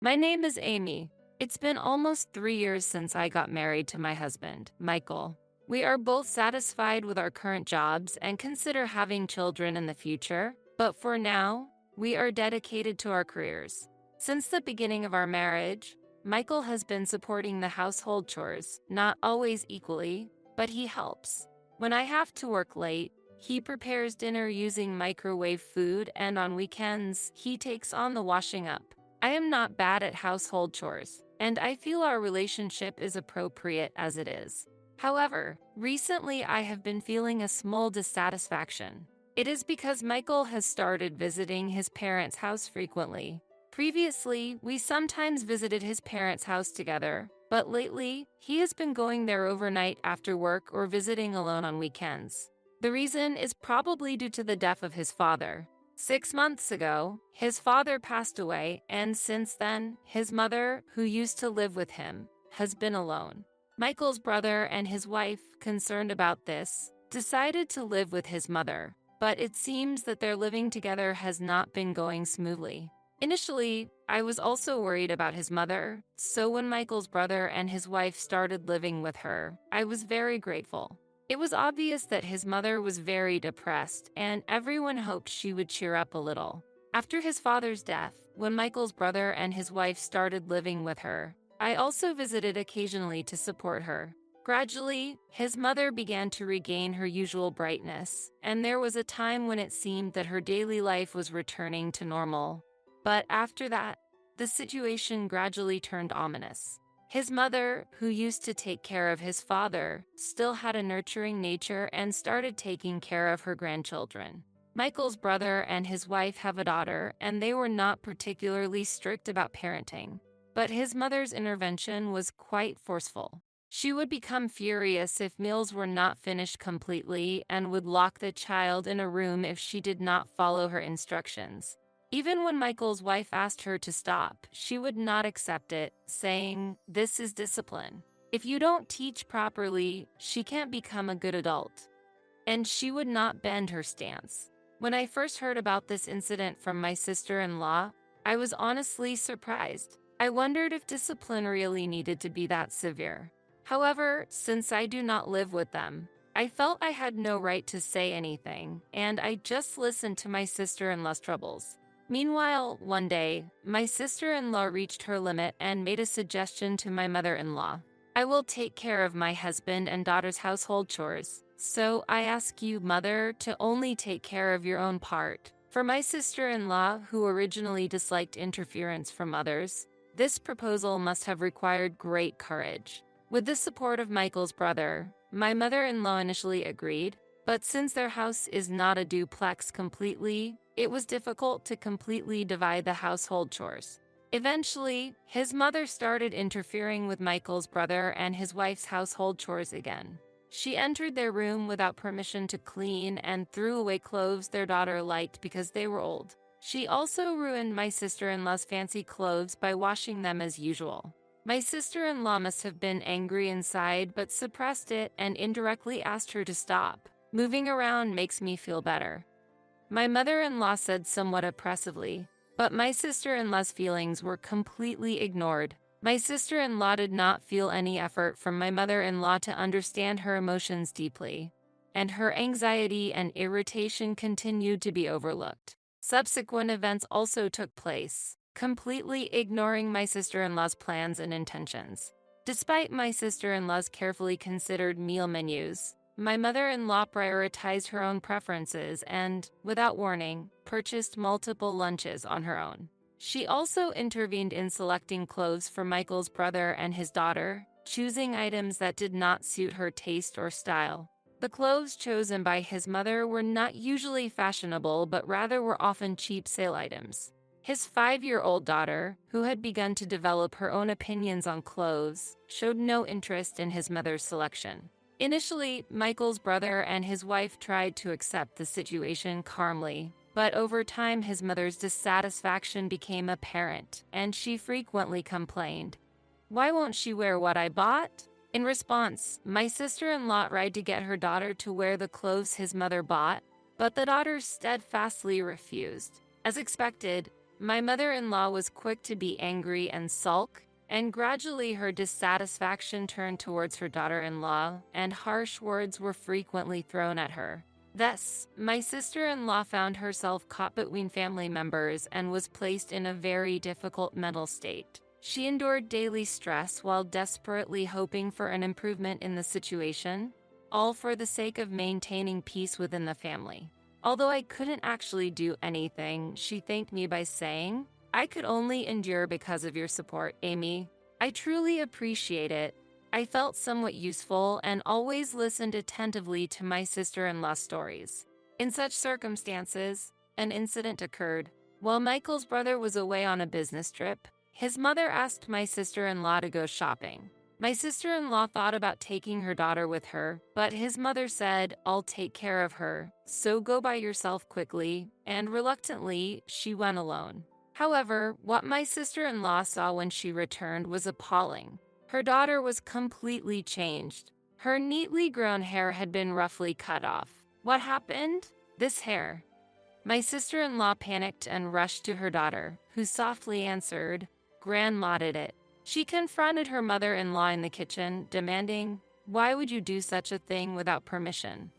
My name is Amy. It's been almost 3 years since I got married to my husband, Michael. We are both satisfied with our current jobs and consider having children in the future, but for now, we are dedicated to our careers. Since the beginning of our marriage, Michael has been supporting the household chores, not always equally, but he helps. When I have to work late, he prepares dinner using microwave food, and on weekends, he takes on the washing up. I am not bad at household chores, and I feel our relationship is appropriate as it is. However, recently I have been feeling a small dissatisfaction. It is because Michael has started visiting his parents' house frequently. Previously, we sometimes visited his parents' house together, but lately, he has been going there overnight after work or visiting alone on weekends. The reason is probably due to the death of his father. 6 months ago, his father passed away, and since then, his mother, who used to live with him, has been alone. Michael's brother and his wife, concerned about this, decided to live with his mother, but it seems that their living together has not been going smoothly. Initially, I was also worried about his mother, so when Michael's brother and his wife started living with her, I was very grateful. It was obvious that his mother was very depressed, and everyone hoped she would cheer up a little. After his father's death, when Michael's brother and his wife started living with her, I also visited occasionally to support her. Gradually, his mother began to regain her usual brightness, and there was a time when it seemed that her daily life was returning to normal. But after that, the situation gradually turned ominous. His mother, who used to take care of his father, still had a nurturing nature and started taking care of her grandchildren. Michael's brother and his wife have a daughter, and they were not particularly strict about parenting. But his mother's intervention was quite forceful. She would become furious if meals were not finished completely and would lock the child in a room if she did not follow her instructions. Even when Michael's wife asked her to stop, she would not accept it, saying, "This is discipline. If you don't teach properly, she can't become a good adult." And she would not bend her stance. When I first heard about this incident from my sister-in-law, I was honestly surprised. I wondered if discipline really needed to be that severe. However, since I do not live with them, I felt I had no right to say anything, and I just listened to my sister-in-law's troubles. Meanwhile, one day, my sister-in-law reached her limit and made a suggestion to my mother-in-law. "I will take care of my husband and daughter's household chores, so I ask you, mother, to only take care of your own part." For my sister-in-law, who originally disliked interference from others, this proposal must have required great courage. With the support of Michael's brother, my mother-in-law initially agreed, but since their house is not a duplex completely, it was difficult to completely divide the household chores. Eventually, his mother started interfering with Michael's brother and his wife's household chores again. She entered their room without permission to clean and threw away clothes their daughter liked because they were old. She also ruined my sister-in-law's fancy clothes by washing them as usual. My sister-in-law must have been angry inside but suppressed it and indirectly asked her to stop. "Moving around makes me feel better." My mother-in-law said somewhat oppressively, but my sister-in-law's feelings were completely ignored. My sister-in-law did not feel any effort from my mother-in-law to understand her emotions deeply, and her anxiety and irritation continued to be overlooked. Subsequent events also took place, completely ignoring my sister-in-law's plans and intentions. Despite my sister-in-law's carefully considered meal menus, my mother-in-law prioritized her own preferences and, without warning, purchased multiple lunches on her own. She also intervened in selecting clothes for Michael's brother and his daughter, choosing items that did not suit her taste or style. The clothes chosen by his mother were not usually fashionable but rather were often cheap sale items. His 5-year-old daughter, who had begun to develop her own opinions on clothes, showed no interest in his mother's selection. Initially, Michael's brother and his wife tried to accept the situation calmly, but over time his mother's dissatisfaction became apparent, and she frequently complained, "Why won't she wear what I bought?" In response, my sister-in-law tried to get her daughter to wear the clothes his mother bought, but the daughter steadfastly refused. As expected, My mother-in-law was quick to be angry and sulk, and gradually her dissatisfaction turned towards her daughter-in-law, and harsh words were frequently thrown at her. Thus, my sister-in-law found herself caught between family members and was placed in a very difficult mental state. She endured daily stress while desperately hoping for an improvement in the situation, all for the sake of maintaining peace within the family. Although I couldn't actually do anything, she thanked me by saying, "I could only endure because of your support, Amy. I truly appreciate it." I felt somewhat useful and always listened attentively to my sister-in-law's stories. In such circumstances, an incident occurred. While Michael's brother was away on a business trip, his mother asked my sister-in-law to go shopping. My sister-in-law thought about taking her daughter with her, but his mother said, "I'll take care of her, so go by yourself quickly," and reluctantly, she went alone. However, what my sister-in-law saw when she returned was appalling. Her daughter was completely changed. Her neatly grown hair had been roughly cut off. What happened? This hair. My sister-in-law panicked and rushed to her daughter, who softly answered, "Grandma did it." She confronted her mother-in-law in the kitchen, demanding, "Why would you do such a thing without permission?"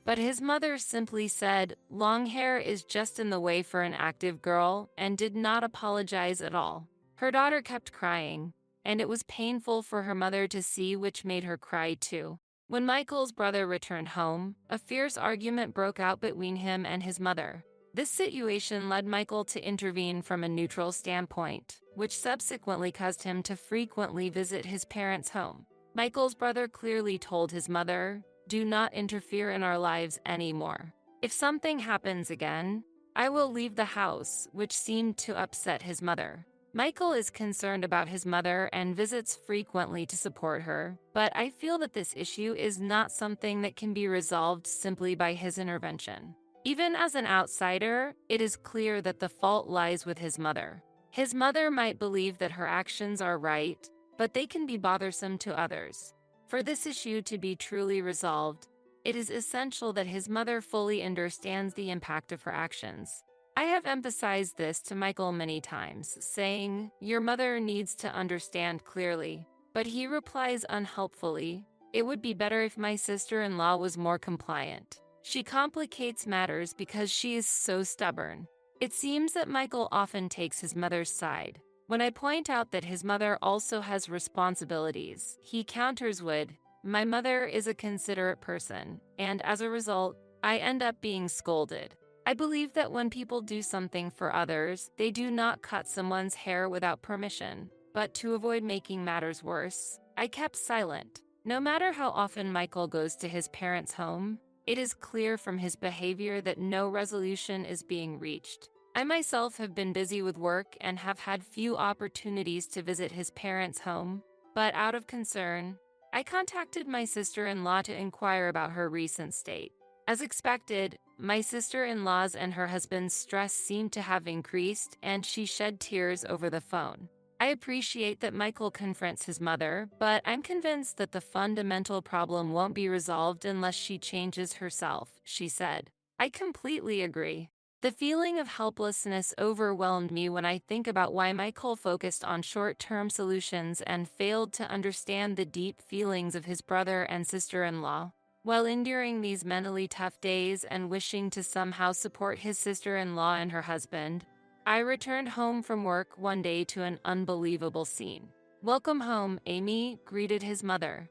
But his mother simply said, "Long hair is just in the way for an active girl," and did not apologize at all. Her daughter kept crying, and it was painful for her mother to see, which made her cry too. When Michael's brother returned home, a fierce argument broke out between him and his mother. This situation led Michael to intervene from a neutral standpoint, which subsequently caused him to frequently visit his parents' home. Michael's brother clearly told his mother, "Do not interfere in our lives anymore. If something happens again, I will leave the house," which seemed to upset his mother. Michael is concerned about his mother and visits frequently to support her, but I feel that this issue is not something that can be resolved simply by his intervention. Even as an outsider, it is clear that the fault lies with his mother. His mother might believe that her actions are right, but they can be bothersome to others. For this issue to be truly resolved, it is essential that his mother fully understands the impact of her actions. I have emphasized this to Michael many times, saying, "Your mother needs to understand clearly," but he replies unhelpfully, "It would be better if my sister-in-law was more compliant. She complicates matters because she is so stubborn." It seems that Michael often takes his mother's side. When I point out that his mother also has responsibilities, he counters with, "My mother is a considerate person, and as a result, I end up being scolded." I believe that when people do something for others, they do not cut someone's hair without permission. But to avoid making matters worse, I kept silent. No matter how often Michael goes to his parents' home, it is clear from his behavior that no resolution is being reached. I myself have been busy with work and have had few opportunities to visit his parents' home, but out of concern, I contacted my sister-in-law to inquire about her recent state. As expected, my sister-in-law's and her husband's stress seemed to have increased, and she shed tears over the phone. I appreciate that Michael confronts his mother, but I'm convinced that the fundamental problem won't be resolved unless she changes herself, she said. I completely agree. The feeling of helplessness overwhelmed me when I think about why Michael focused on short-term solutions and failed to understand the deep feelings of his brother and sister-in-law. While enduring these mentally tough days and wishing to somehow support his sister-in-law and her husband, I returned home from work one day to an unbelievable scene. "Welcome home, Amy," greeted his mother.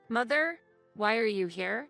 Mother? Why are you here?"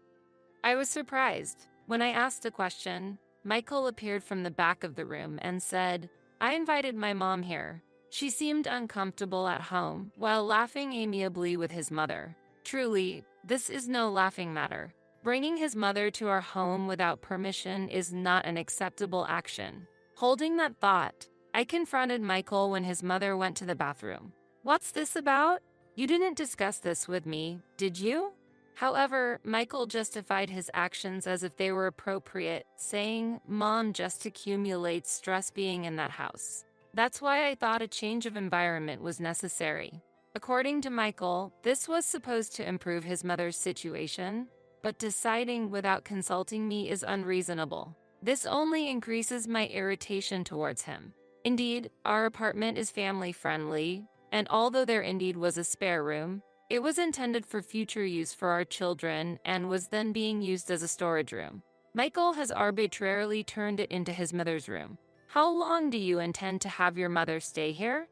I was surprised. When I asked a question, Michael appeared from the back of the room and said, "I invited my mom here." She seemed uncomfortable at home, while laughing amiably with his mother. Truly, this is no laughing matter. Bringing his mother to our home without permission is not an acceptable action. Holding that thought, I confronted Michael when his mother went to the bathroom. "What's this about? You didn't discuss this with me, did you?" However, Michael justified his actions as if they were appropriate, saying, "Mom just accumulates stress being in that house. That's why I thought a change of environment was necessary." According to Michael, this was supposed to improve his mother's situation, but deciding without consulting me is unreasonable. This only increases my irritation towards him. Indeed, our apartment is family-friendly, and although there indeed was a spare room, it was intended for future use for our children and was then being used as a storage room. Michael has arbitrarily turned it into his mother's room. How long do you intend to have your mother stay here?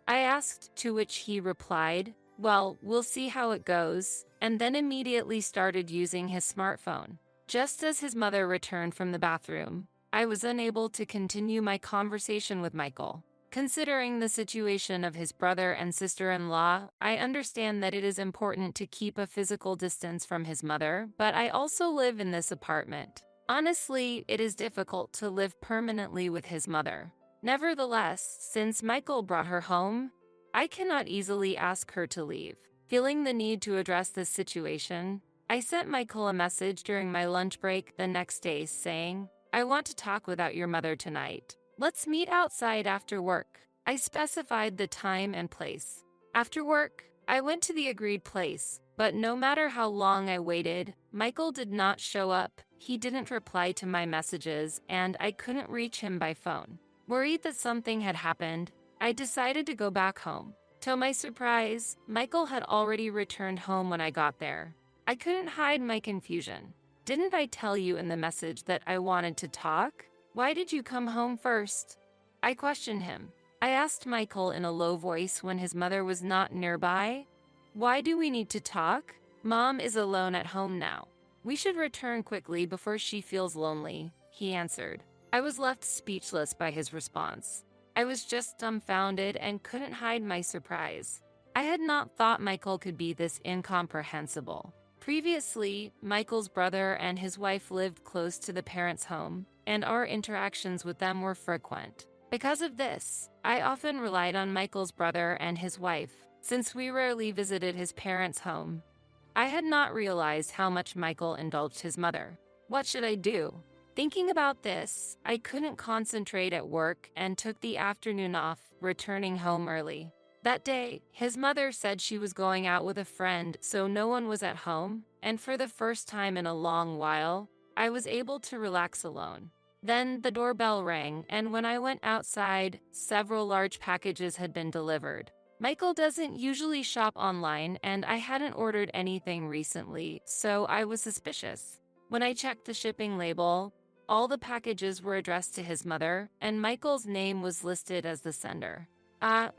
I asked, to which he replied, well, we'll see how it goes, and then immediately started using his smartphone. Just as his mother returned from the bathroom, I was unable to continue my conversation with Michael. Considering the situation of his brother and sister-in-law, I understand that it is important to keep a physical distance from his mother, but I also live in this apartment. Honestly, it is difficult to live permanently with his mother. Nevertheless, since Michael brought her home, I cannot easily ask her to leave. Feeling the need to address this situation, I sent Michael a message during my lunch break the next day saying, I want to talk without your mother tonight. Let's meet outside after work. I specified the time and place. After work, I went to the agreed place, but no matter how long I waited, Michael did not show up. He didn't reply to my messages, and I couldn't reach him by phone. Worried that something had happened, I decided to go back home. To my surprise, Michael had already returned home when I got there. I couldn't hide my confusion. Didn't I tell you in the message that I wanted to talk? Why did you come home first? I questioned him. I asked Michael in a low voice when his mother was not nearby. Why do we need to talk? Mom is alone at home now. We should return quickly before she feels lonely, he answered. I was left speechless by his response. I was just dumbfounded and couldn't hide my surprise. I had not thought Michael could be this incomprehensible. Previously, Michael's brother and his wife lived close to the parents' home, and our interactions with them were frequent. Because of this, I often relied on Michael's brother and his wife, since we rarely visited his parents' home. I had not realized how much Michael indulged his mother. What should I do? Thinking about this, I couldn't concentrate at work and took the afternoon off, returning home early. That day, his mother said she was going out with a friend, so no one was at home, and for the first time in a long while, I was able to relax alone. Then the doorbell rang, and when I went outside, several large packages had been delivered. Michael doesn't usually shop online, and I hadn't ordered anything recently, so I was suspicious. When I checked the shipping label, all the packages were addressed to his mother, and Michael's name was listed as the sender.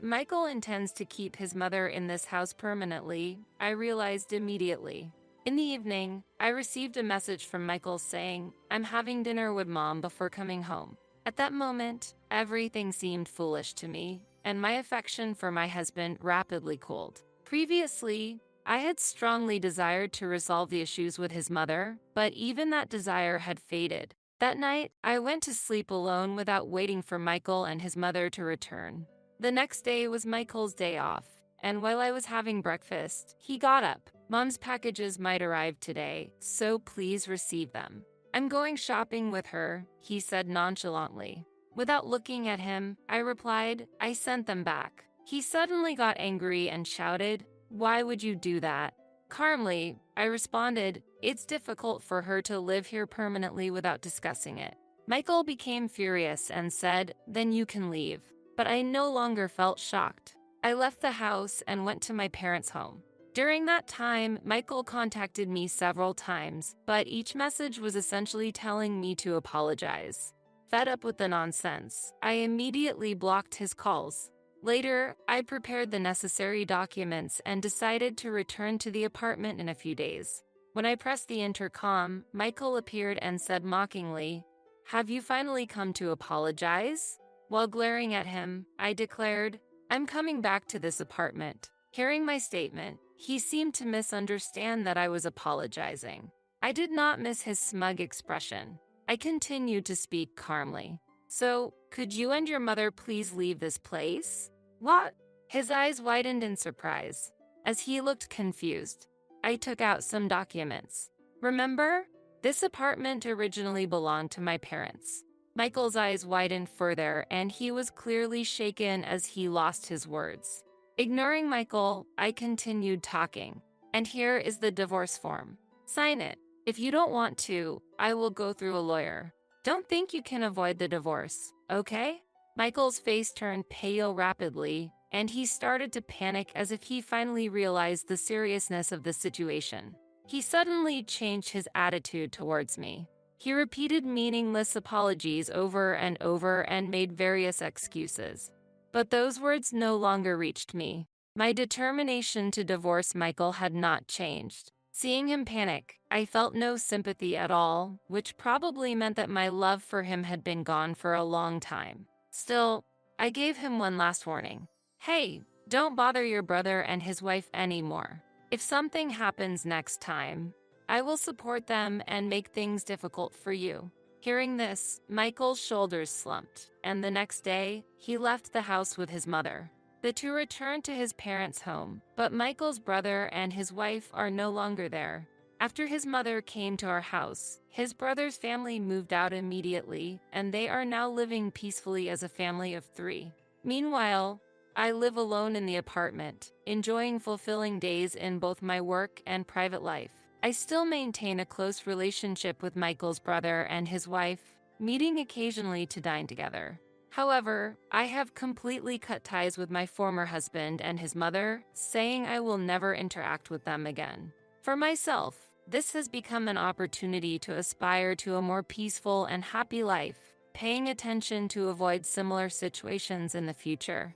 Michael intends to keep his mother in this house permanently, I realized immediately. In the evening, I received a message from Michael saying, I'm having dinner with Mom before coming home. At that moment, everything seemed foolish to me, and my affection for my husband rapidly cooled. Previously, I had strongly desired to resolve the issues with his mother, but even that desire had faded. That night, I went to sleep alone without waiting for Michael and his mother to return. The next day was Michael's day off, and while I was having breakfast, he got up. Mom's packages might arrive today, so please receive them. I'm going shopping with her, he said nonchalantly. Without looking at him, I replied, I sent them back. He suddenly got angry and shouted, why would you do that? Calmly, I responded, it's difficult for her to live here permanently without discussing it. Michael became furious and said, then you can leave. But I no longer felt shocked. I left the house and went to my parents' home. During that time, Michael contacted me several times, but each message was essentially telling me to apologize. Fed up with the nonsense, I immediately blocked his calls. Later, I prepared the necessary documents and decided to return to the apartment in a few days. When I pressed the intercom, Michael appeared and said mockingly, have you finally come to apologize? While glaring at him, I declared, I'm coming back to this apartment. Hearing my statement, he seemed to misunderstand that I was apologizing. I did not miss his smug expression. I continued to speak calmly. So, could you and your mother please leave this place? What? His eyes widened in surprise. As he looked confused, I took out some documents. Remember? This apartment originally belonged to my parents. Michael's eyes widened further, and he was clearly shaken as he lost his words. Ignoring Michael, I continued talking. And here is the divorce form. Sign it. If you don't want to, I will go through a lawyer. Don't think you can avoid the divorce, okay? Michael's face turned pale rapidly, and he started to panic as if he finally realized the seriousness of the situation. He suddenly changed his attitude towards me. He repeated meaningless apologies over and over and made various excuses. But those words no longer reached me. My determination to divorce Michael had not changed. Seeing him panic, I felt no sympathy at all, which probably meant that my love for him had been gone for a long time. Still, I gave him one last warning. Hey, don't bother your brother and his wife anymore. If something happens next time, I will support them and make things difficult for you. Hearing this, Michael's shoulders slumped, and the next day, he left the house with his mother. The two returned to his parents' home, but Michael's brother and his wife are no longer there. After his mother came to our house, his brother's family moved out immediately, and they are now living peacefully as a family of 3. Meanwhile, I live alone in the apartment, enjoying fulfilling days in both my work and private life. I still maintain a close relationship with Michael's brother and his wife, meeting occasionally to dine together. However, I have completely cut ties with my former husband and his mother, saying I will never interact with them again. For myself, this has become an opportunity to aspire to a more peaceful and happy life, paying attention to avoid similar situations in the future.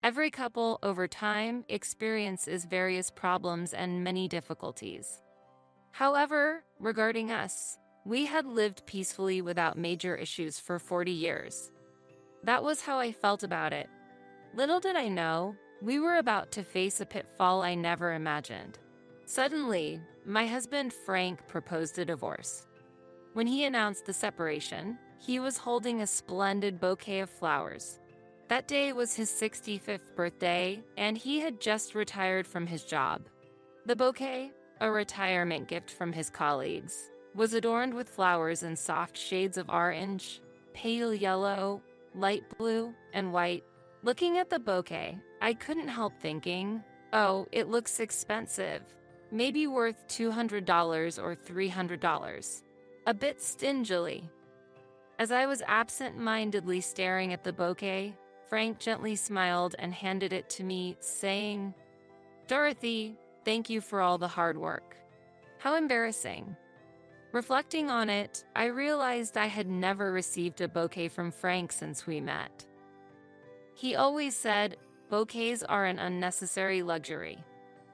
Every couple, over time, experiences various problems and many difficulties. However, regarding us, we had lived peacefully without major issues for 40 years. That was how I felt about it. Little did I know, we were about to face a pitfall I never imagined. Suddenly, my husband Frank proposed a divorce. When he announced the separation, he was holding a splendid bouquet of flowers. That day was his 65th birthday, and he had just retired from his job. The bouquet, a retirement gift from his colleagues, was adorned with flowers in soft shades of orange, pale yellow, light blue, and white. Looking at the bouquet, I couldn't help thinking, oh, it looks expensive. Maybe worth $200 or $300. A bit stingily. As I was absent-mindedly staring at the bouquet, Frank gently smiled and handed it to me, saying, "Dorothy, thank you for all the hard work." How embarrassing. Reflecting on it, I realized I had never received a bouquet from Frank since we met. He always said, bouquets are an unnecessary luxury.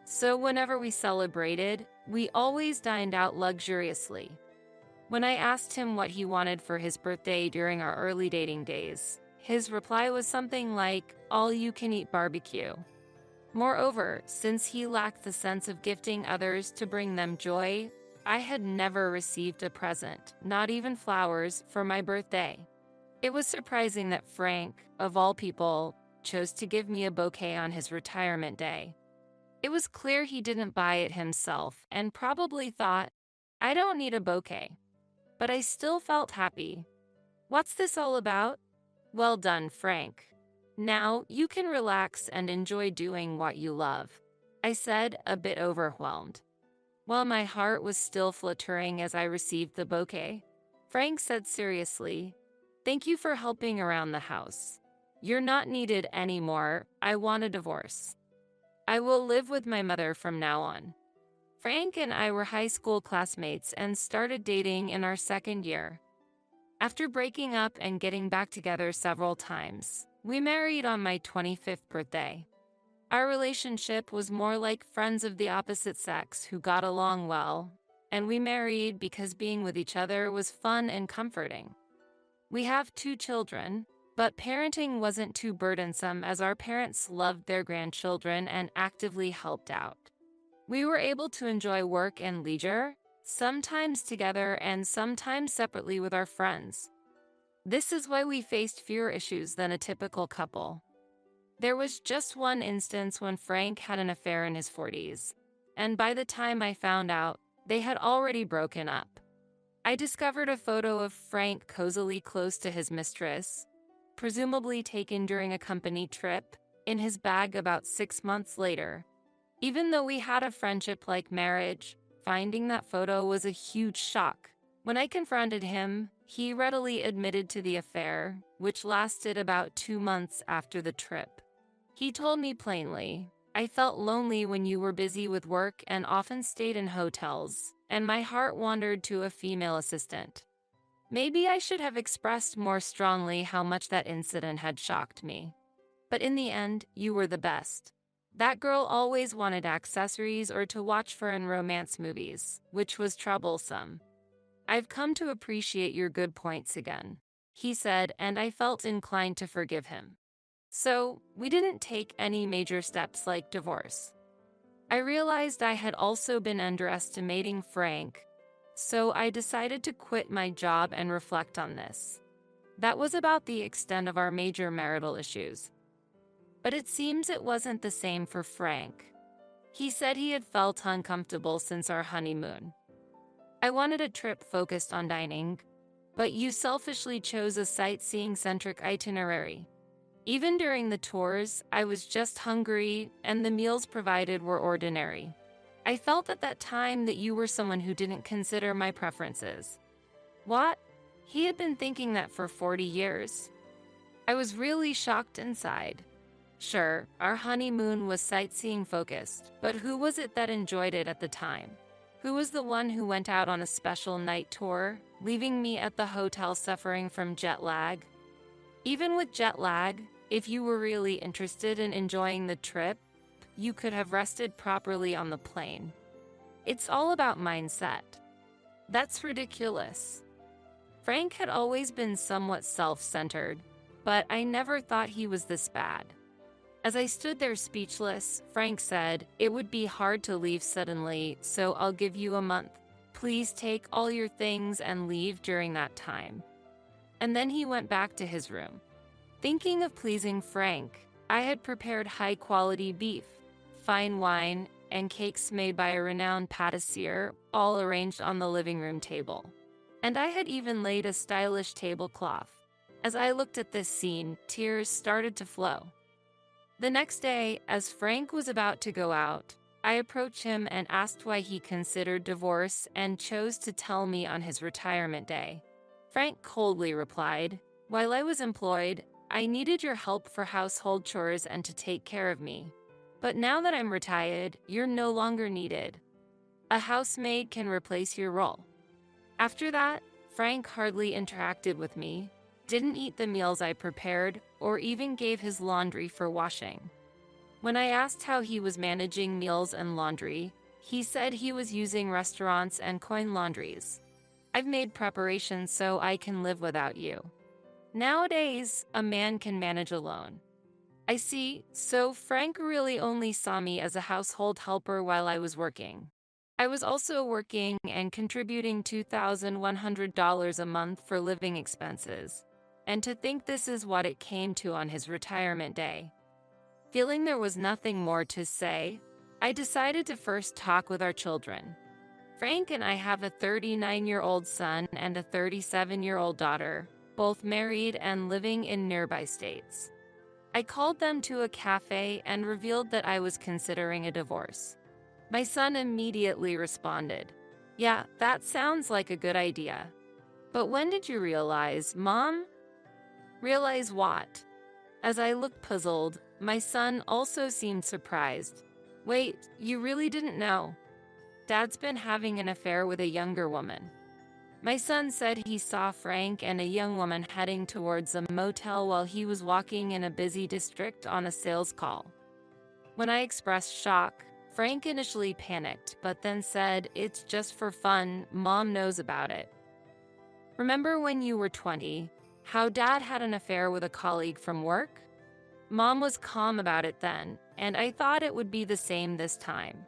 So whenever we celebrated, we always dined out luxuriously. When I asked him what he wanted for his birthday during our early dating days, his reply was something like, all-you-can-eat barbecue. Moreover, since he lacked the sense of gifting others to bring them joy, I had never received a present, not even flowers, for my birthday. It was surprising that Frank, of all people, chose to give me a bouquet on his retirement day. It was clear he didn't buy it himself and probably thought, I don't need a bouquet. But I still felt happy. What's this all about? Well done, Frank. Now you can relax and enjoy doing what you love, I said, a bit overwhelmed. While my heart was still fluttering as I received the bouquet, Frank said seriously, "Thank you for helping around the house. You're not needed anymore. I want a divorce. I will live with my mother from now on." Frank and I were high school classmates and started dating in our second year. After breaking up and getting back together several times, we married on my 25th birthday. Our relationship was more like friends of the opposite sex who got along well, and we married because being with each other was fun and comforting. We have 2 children, but parenting wasn't too burdensome as our parents loved their grandchildren and actively helped out. We were able to enjoy work and leisure, sometimes together and sometimes separately with our friends. This is why we faced fewer issues than a typical couple. There was just one instance when Frank had an affair in his 40s, and by the time I found out, they had already broken up. I discovered a photo of Frank cozily close to his mistress, presumably taken during a company trip, in his bag about 6 months later. Even though we had a friendship like marriage, finding that photo was a huge shock. When I confronted him, he readily admitted to the affair, which lasted about 2 months after the trip. He told me plainly, "I felt lonely when you were busy with work and often stayed in hotels, and my heart wandered to a female assistant." Maybe I should have expressed more strongly how much that incident had shocked me. But in the end, you were the best. That girl always wanted accessories or to watch for in romance movies, which was troublesome. "I've come to appreciate your good points again," he said, and I felt inclined to forgive him. So, we didn't take any major steps like divorce. I realized I had also been underestimating Frank, so I decided to quit my job and reflect on this. That was about the extent of our major marital issues. But it seems it wasn't the same for Frank. He said he had felt uncomfortable since our honeymoon. "I wanted a trip focused on dining, but you selfishly chose a sightseeing-centric itinerary. Even during the tours, I was just hungry, and the meals provided were ordinary. I felt at that time that you were someone who didn't consider my preferences." What? He had been thinking that for 40 years. I was really shocked inside. Sure, our honeymoon was sightseeing-focused, but who was it that enjoyed it at the time? Who was the one who went out on a special night tour, leaving me at the hotel suffering from jet lag? Even with jet lag, if you were really interested in enjoying the trip, you could have rested properly on the plane. It's all about mindset. That's ridiculous. Frank had always been somewhat self-centered, but I never thought he was this bad. As I stood there speechless, Frank said, "It would be hard to leave suddenly, so I'll give you a month. Please take all your things and leave during that time." And then he went back to his room. Thinking of pleasing Frank, I had prepared high-quality beef, fine wine, and cakes made by a renowned pâtissier, all arranged on the living room table. And I had even laid a stylish tablecloth. As I looked at this scene, tears started to flow. The next day, as Frank was about to go out, I approached him and asked why he considered divorce and chose to tell me on his retirement day. Frank coldly replied, "While I was employed, I needed your help for household chores and to take care of me. But now that I'm retired, you're no longer needed. A housemaid can replace your role." After that, Frank hardly interacted with me, didn't eat the meals I prepared, or even gave his laundry for washing. When I asked how he was managing meals and laundry, he said he was using restaurants and coin laundries. "I've made preparations so I can live without you." Nowadays, a man can manage alone. I see, so Frank really only saw me as a household helper while I was working. I was also working and contributing $2,100 a month for living expenses. And to think this is what it came to on his retirement day. Feeling there was nothing more to say, I decided to first talk with our children. Frank and I have a 39-year-old son and a 37-year-old daughter, both married and living in nearby states. I called them to a cafe and revealed that I was considering a divorce. My son immediately responded, "Yeah, that sounds like a good idea. But when did you realize, Mom?" "Realize what?" As I looked puzzled, my son also seemed surprised. "Wait, you really didn't know? Dad's been having an affair with a younger woman." My son said he saw Frank and a young woman heading towards a motel while he was walking in a busy district on a sales call. When I expressed shock, Frank initially panicked, but then said, "It's just for fun, Mom knows about it." "Remember when you were 20, how Dad had an affair with a colleague from work?" Mom was calm about it then, and I thought it would be the same this time.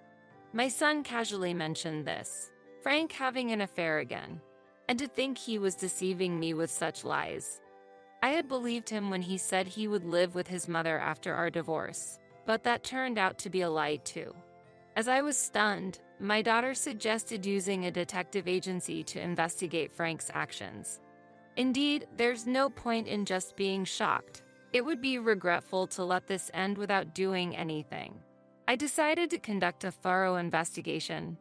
My son casually mentioned this, Frank having an affair again, and to think he was deceiving me with such lies. I had believed him when he said he would live with his mother after our divorce, but that turned out to be a lie too. As I was stunned, my daughter suggested using a detective agency to investigate Frank's actions. Indeed, there's no point in just being shocked. It would be regretful to let this end without doing anything. I decided to conduct a thorough investigation.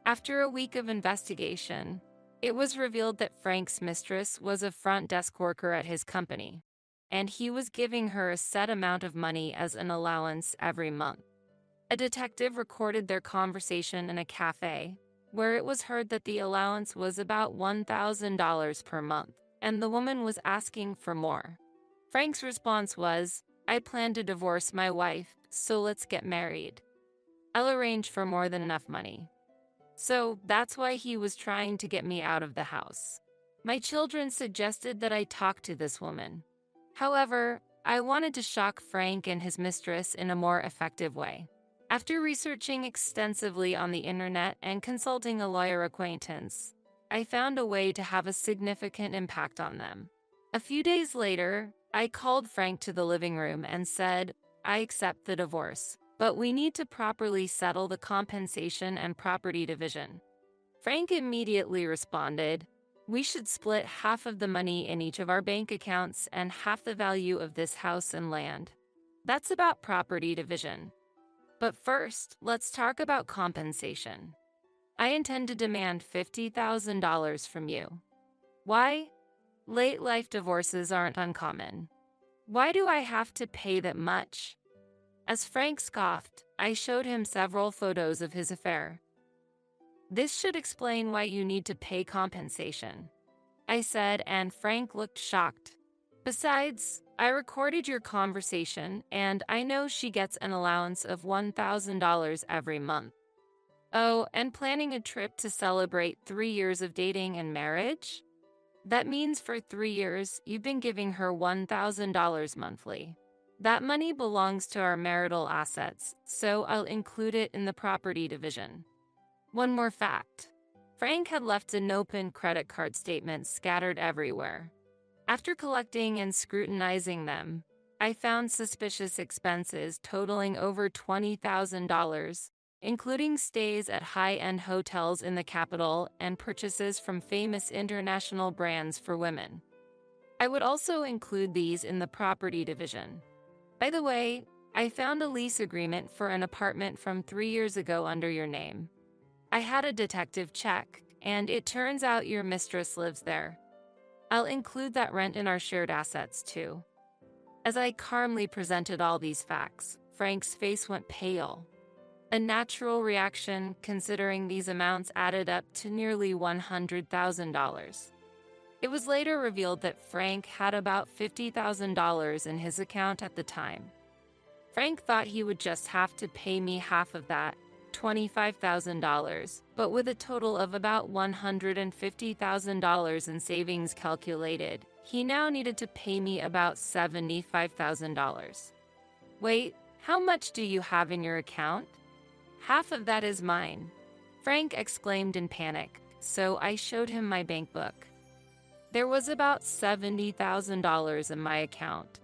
After a week of investigation, it was revealed that Frank's mistress was a front desk worker at his company, and he was giving her a set amount of money as an allowance every month. A detective recorded their conversation in a cafe, where it was heard that the allowance was about $1,000 per month, and the woman was asking for more. Frank's response was, "I plan to divorce my wife, so let's get married. I'll arrange for more than enough money." So that's why he was trying to get me out of the house. My children suggested that I talk to this woman. However, I wanted to shock Frank and his mistress in a more effective way. After researching extensively on the internet and consulting a lawyer acquaintance, I found a way to have a significant impact on them. A few days later, I called Frank to the living room and said, "I accept the divorce, but we need to properly settle the compensation and property division." Frank immediately responded, "We should split half of the money in each of our bank accounts and half the value of this house and land. That's about property division. But first, let's talk about compensation. I intend to demand $50,000 from you." Why? Late life divorces aren't uncommon. Why do I have to pay that much? As Frank scoffed, I showed him several photos of his affair. "This should explain why you need to pay compensation," I said, and Frank looked shocked. "Besides, I recorded your conversation, and I know she gets an allowance of $1,000 every month. Oh, and planning a trip to celebrate 3 years of dating and marriage? That means for 3 years, you've been giving her $1,000 monthly. That money belongs to our marital assets, so I'll include it in the property division." One more fact. Frank had left an open credit card statement scattered everywhere. After collecting and scrutinizing them, I found suspicious expenses totaling over $20,000, including stays at high-end hotels in the capital and purchases from famous international brands for women. I would also include these in the property division. By the way, I found a lease agreement for an apartment from 3 years ago under your name. I had a detective check, and it turns out your mistress lives there. I'll include that rent in our shared assets too. As I calmly presented all these facts, Frank's face went pale. A natural reaction considering these amounts added up to nearly $100,000. It was later revealed that Frank had about $50,000 in his account at the time. Frank thought he would just have to pay me half of that, $25,000, but with a total of about $150,000 in savings calculated, he now needed to pay me about $75,000. "Wait, how much do you have in your account?" "Half of that is mine," Frank exclaimed in panic, so I showed him my bank book. There was about $70,000 in my account.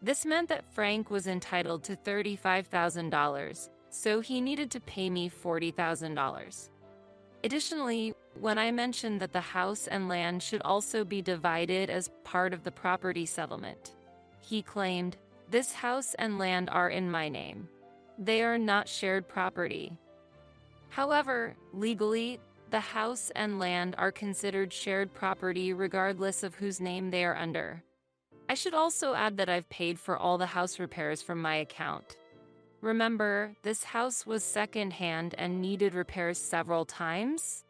This meant that Frank was entitled to $35,000, so he needed to pay me $40,000. Additionally, when I mentioned that the house and land should also be divided as part of the property settlement, he claimed, "This house and land are in my name. They are not shared property." However, legally, the house and land are considered shared property regardless of whose name they are under. I should also add that I've paid for all the house repairs from my account. Remember, this house was second-hand and needed repairs several times?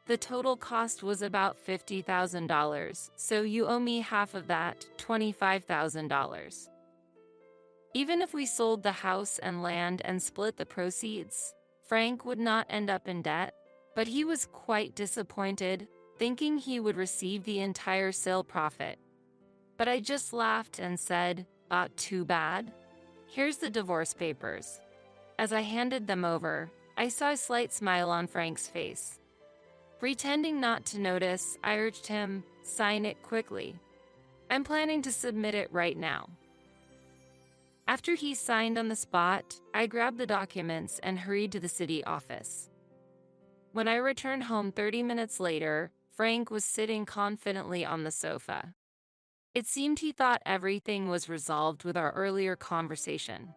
The total cost was about $50,000, so you owe me half of that, $25,000. Even if we sold the house and land and split the proceeds, Frank would not end up in debt, but he was quite disappointed, thinking he would receive the entire sale profit. But I just laughed and said, "Too bad. Here's the divorce papers." As I handed them over, I saw a slight smile on Frank's face. Pretending not to notice, I urged him, "Sign it quickly. I'm planning to submit it right now." After he signed on the spot, I grabbed the documents and hurried to the city office. When I returned home 30 minutes later, Frank was sitting confidently on the sofa. It seemed he thought everything was resolved with our earlier conversation.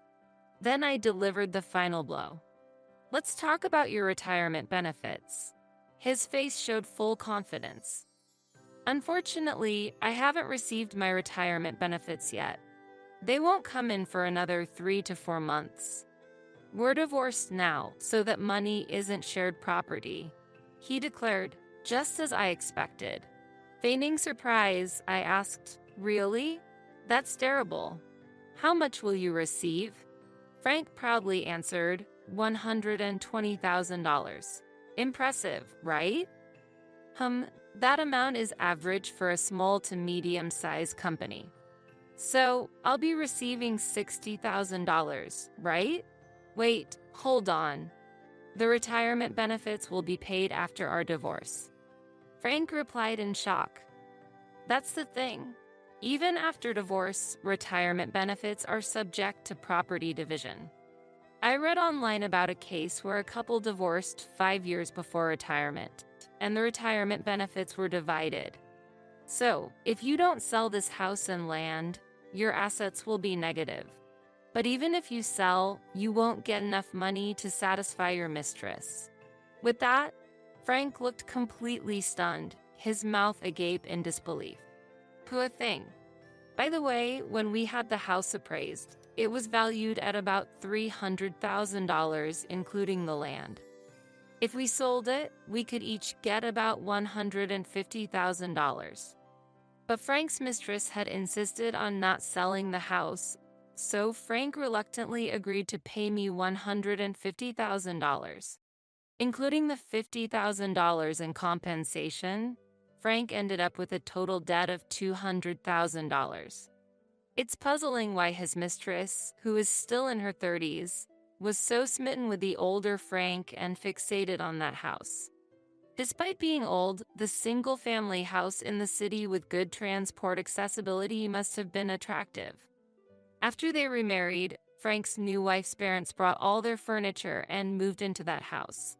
Then I delivered the final blow. Let's talk about your retirement benefits. His face showed full confidence. Unfortunately, I haven't received my retirement benefits yet. They won't come in for another 3 to 4 months. We're divorced now, so that money isn't shared property, he declared, just as I expected. Feigning surprise, I asked, "Really? That's terrible. How much will you receive?" Frank proudly answered, $120,000. Impressive, right? That amount is average for a small to medium-sized company. So, I'll be receiving $60,000, right? Wait, hold on. The retirement benefits will be paid after our divorce. Frank replied in shock. That's the thing. Even after divorce, retirement benefits are subject to property division. I read online about a case where a couple divorced 5 years before retirement, and the retirement benefits were divided. So, if you don't sell this house and land, your assets will be negative. But even if you sell, you won't get enough money to satisfy your mistress. With that, Frank looked completely stunned, his mouth agape in disbelief. Poor thing. By the way, when we had the house appraised, it was valued at about $300,000, including the land. If we sold it, we could each get about $150,000. But Frank's mistress had insisted on not selling the house, so Frank reluctantly agreed to pay me $150,000. Including the $50,000 in compensation, Frank ended up with a total debt of $200,000. It's puzzling why his mistress, who is still in her 30s, was so smitten with the older Frank and fixated on that house. Despite being old, the single-family house in the city with good transport accessibility must have been attractive. After they remarried, Frank's new wife's parents brought all their furniture and moved into that house.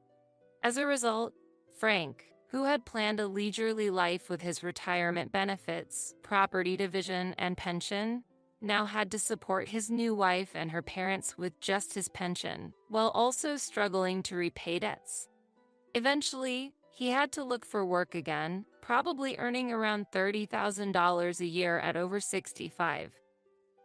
As a result, Frank, who had planned a leisurely life with his retirement benefits, property division, and pension, now had to support his new wife and her parents with just his pension, while also struggling to repay debts. Eventually, he had to look for work again, probably earning around $30,000 a year at over 65.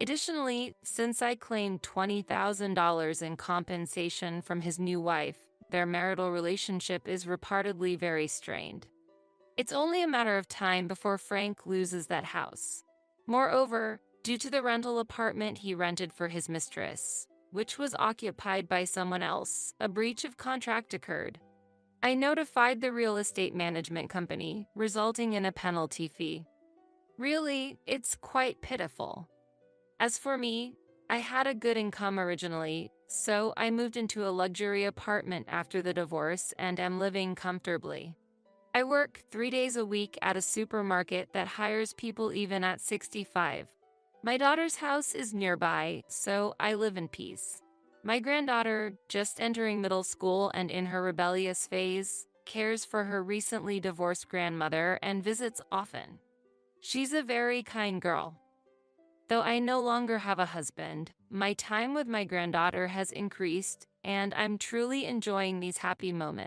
Additionally, since I claimed $20,000 in compensation from his new wife, their marital relationship is reportedly very strained. It's only a matter of time before Frank loses that house. Moreover, due to the rental apartment he rented for his mistress, which was occupied by someone else, a breach of contract occurred. I notified the real estate management company, resulting in a penalty fee. Really, it's quite pitiful. As for me, I had a good income originally, so I moved into a luxury apartment after the divorce and am living comfortably. I work 3 days a week at a supermarket that hires people even at 65. My daughter's house is nearby, so I live in peace. My granddaughter, just entering middle school and in her rebellious phase, cares for her recently divorced grandmother and visits often. She's a very kind girl. Though I no longer have a husband, my time with my granddaughter has increased, and I'm truly enjoying these happy moments.